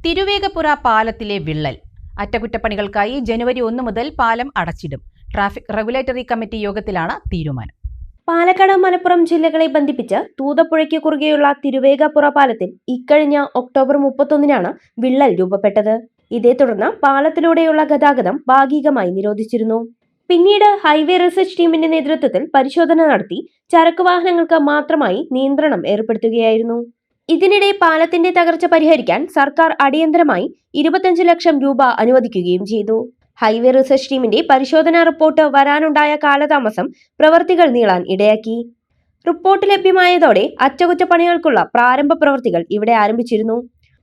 തിരുവേഗപ്പുറ പാലത്തിലെ വിള്ളൽ. അറ്റകുറ്റപ്പണികൾക്കായി ജനുവരി 1 മുതൽ പാലം അടച്ചിടും. ട്രാഫിക് റെഗുലേറ്ററി കമ്മിറ്റി യോഗത്തിലാണ് തീരുമാനം. പാലക്കാട്, മലപ്പുറം ജില്ലകളെ ബന്ധിപ്പിച്ച് തൂതപ്പുഴയ്ക്ക് കുറുകെയുള്ള തിരുവേഗപ്പുറ പാലത്തിൽ ഇക്കഴിഞ്ഞ ഒക്ടോബർ 31-നാണ് വിള്ളൽ രൂപപ്പെട്ടത്. ഇതേ തുടർന്ന് പാലത്തിലൂടെയുള്ള ഗതാഗതം ഭാഗികമായി നിരോധിച്ചിരുന്നു. പിന്നീട് ഹൈവേ റിസർച്ച് ടീമിന്റെ നേതൃത്വത്തിൽ പരിശോധന നടത്തി ചരക്ക് വാഹനങ്ങൾക്ക് മാത്രമായി നിയന്ത്രണം ഏർപ്പെടുത്തുകയായിരുന്നു. ഇതിനിടെ പാലത്തിന്റെ തകർച്ച പരിഹരിക്കാൻ സർക്കാർ അടിയന്തരമായി 25 ലക്ഷം രൂപ അനുവദിക്കുകയും ചെയ്തു. ഹൈവേ റിസർച്ച് ടീമിന്റെ പരിശോധനാ റിപ്പോർട്ട് വരാനുണ്ടായ കാലതാമസം പ്രവൃത്തികൾ നീളാൻ ഇടയാക്കി. റിപ്പോർട്ട് ലഭ്യമായതോടെ അറ്റകുറ്റപ്പണികൾക്കുള്ള പ്രാരംഭ പ്രവൃത്തികൾ ഇവിടെ ആരംഭിച്ചിരുന്നു.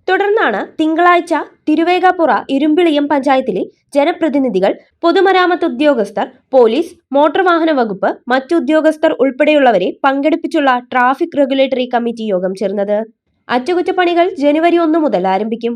തുടർന്നാണ് തിങ്കളാഴ്ച തിരുവേഗപ്പുറ ഇരുമ്പിളിയം പഞ്ചായത്തിലെ ജനപ്രതിനിധികൾ, പൊതുമരാമത്ത് ഉദ്യോഗസ്ഥർ, പോലീസ്, മോട്ടോർ വാഹന വകുപ്പ്, മറ്റു ഉദ്യോഗസ്ഥർ ഉൾപ്പെടെയുള്ളവരെ പങ്കെടുപ്പിച്ചുള്ള ട്രാഫിക് റെഗുലേറ്ററി കമ്മിറ്റി യോഗം ചേർന്നത്. അറ്റകുറ്റപ്പണികൾ ജനുവരി 1 മുതൽ ആരംഭിക്കും.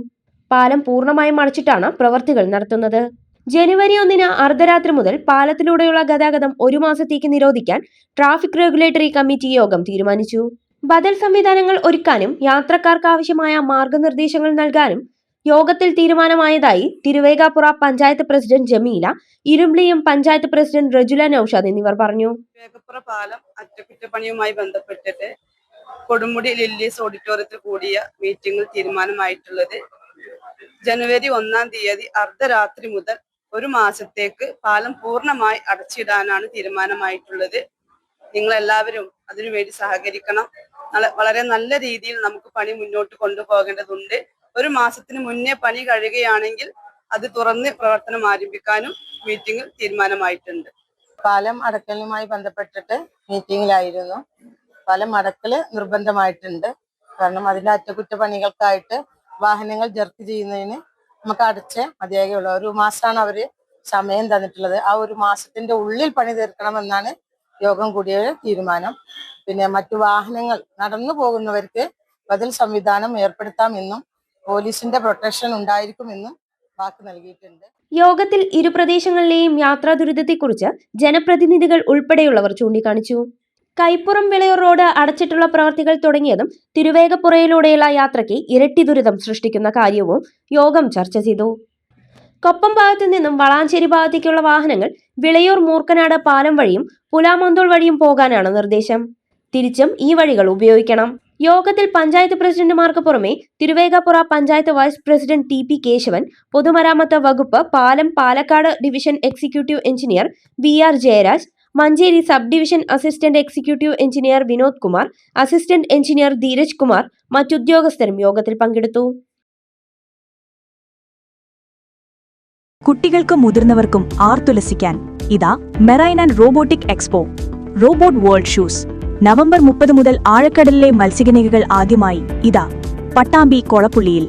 പാലം പൂർണ്ണമായും അടച്ചിട്ടാണ് പ്രവർത്തികൾ നടത്തുന്നത്. ജനുവരി 1-ന് അർദ്ധരാത്രി മുതൽ പാലത്തിലൂടെയുള്ള ഗതാഗതം 1 മാസത്തേക്ക് നിരോധിക്കാൻ ട്രാഫിക് റെഗുലേറ്ററി കമ്മിറ്റി യോഗം തീരുമാനിച്ചു. ബദൽ സംവിധാനങ്ങൾ ഒരുക്കാനും യാത്രക്കാർക്ക് ആവശ്യമായ മാർഗനിർദ്ദേശങ്ങൾ നൽകാനും യോഗത്തിൽ തീരുമാനമായതായി തിരുവേഗപ്പുറ പഞ്ചായത്ത് പ്രസിഡന്റ് ജമീല, ഇരുമ്പിളിയം പഞ്ചായത്ത് പ്രസിഡന്റ് റജുല നൌഷാദ് എന്നിവർ പറഞ്ഞു. തിരുവേഗപ്പുറ പാലം അറ്റകുറ്റപ്പണിയുമായി ബന്ധപ്പെട്ടിട്ട് കൊടുമുടി ലില്ലീസ് ഓഡിറ്റോറിയത്തിൽ കൂടിയ മീറ്റിംഗിൽ തീരുമാനമായിട്ടുള്ളത് ജനുവരി 1-ാം തീയതി അർദ്ധരാത്രി മുതൽ 1 മാസത്തേക്ക് പാലം പൂർണ്ണമായി അടച്ചിടാനാണ് തീരുമാനമായിട്ടുള്ളത്. നിങ്ങളെല്ലാവരും അതിനുവേണ്ടി സഹകരിക്കണം. വളരെ നല്ല രീതിയിൽ നമുക്ക് പണി മുന്നോട്ട് കൊണ്ടുപോകേണ്ടതുണ്ട്. 1 മാസത്തിന് മുന്നേ പണി കഴിയുകയാണെങ്കിൽ അത് തുറന്ന് പ്രവർത്തനം ആരംഭിക്കാനും മീറ്റിംഗിൽ തീരുമാനമായിട്ടുണ്ട്. പാലം അടക്കലുമായി ബന്ധപ്പെട്ടിട്ട് മീറ്റിംഗിലായിരുന്നു. പാലം അടക്കല് നിർബന്ധമായിട്ടുണ്ട്. കാരണം അതിന്റെ അറ്റകുറ്റപ്പണികൾക്കായിട്ട് വാഹനങ്ങൾ ജർക്ക് ചെയ്യുന്നതിന് നമുക്ക് അടച്ചേ മതിയാകുള്ളൂ. 1 മാസമാണ് അവര് സമയം തന്നിട്ടുള്ളത്. ആ 1 മാസത്തിന്റെ ഉള്ളിൽ പണി തീർക്കണമെന്നാണ് യോഗം കൂടിയ തീരുമാനം. പിന്നെ മറ്റു വാഹനങ്ങൾ നടന്നു പോകുന്നവർക്ക് ബദൽ സംവിധാനം ഏർപ്പെടുത്താമെന്നും പോലീസിന്റെ പ്രൊട്ടക്ഷൻ ഉണ്ടായിരിക്കുമെന്നും വാക്ക് നൽകിയിട്ടുണ്ട്. യോഗത്തിൽ ഇരു പ്രദേശങ്ങളിലെയും യാത്രാ ദുരിതത്തെക്കുറിച്ച് ജനപ്രതിനിധികൾ ഉൾപ്പെടെയുള്ളവർ ചൂണ്ടിക്കാണിച്ചു. കൈപ്പുറം വിളയൂർ റോഡ് അടച്ചിട്ടുള്ള പ്രവർത്തികൾ തുടങ്ങിയതും തിരുവേഗപ്പുറയിലൂടെയുള്ള യാത്രയ്ക്ക് ഇരട്ടി ദുരിതം സൃഷ്ടിക്കുന്ന കാര്യവും യോഗം ചർച്ച ചെയ്തു. കൊപ്പം ഭാഗത്തു നിന്നും വളാഞ്ചേരി ഭാഗത്തേക്കുള്ള വാഹനങ്ങൾ വിളയൂർ മൂർക്കനാട് പാലം വഴിയും പുലാമന്തോൾ വഴിയും പോകാനാണ് നിർദ്ദേശം. തിരിച്ചും ഈ വഴികൾ ഉപയോഗിക്കണം. യോഗത്തിൽ പഞ്ചായത്ത് പ്രസിഡന്റുമാർക്ക് പുറമെ Thiruvegappura panchayat vice president TP Keshavan, പൊതുമരാമത്ത് വകുപ്പ് പാലം Palakkad division executive engineer VR Jayaraj, Manjeri sub division assistant executive engineer Vinod Kumar, assistant engineer Dheeraj Kumar, മറ്റുദ്യോഗസ്ഥരും യോഗത്തിൽ പങ്കെടുത്തു. കുട്ടികൾക്കും മുതിർന്നവർക്കും ആർത്തുലസിക്കാൻ ഇതാ marine and robotic expo robot world shows. November 30 മുതൽ ആഴക്കടലിലെ മത്സ്യകന്യകകൾ ആദ്യമായി ഇതാ പട്ടാമ്പി കൊളപ്പുള്ളിയിൽ.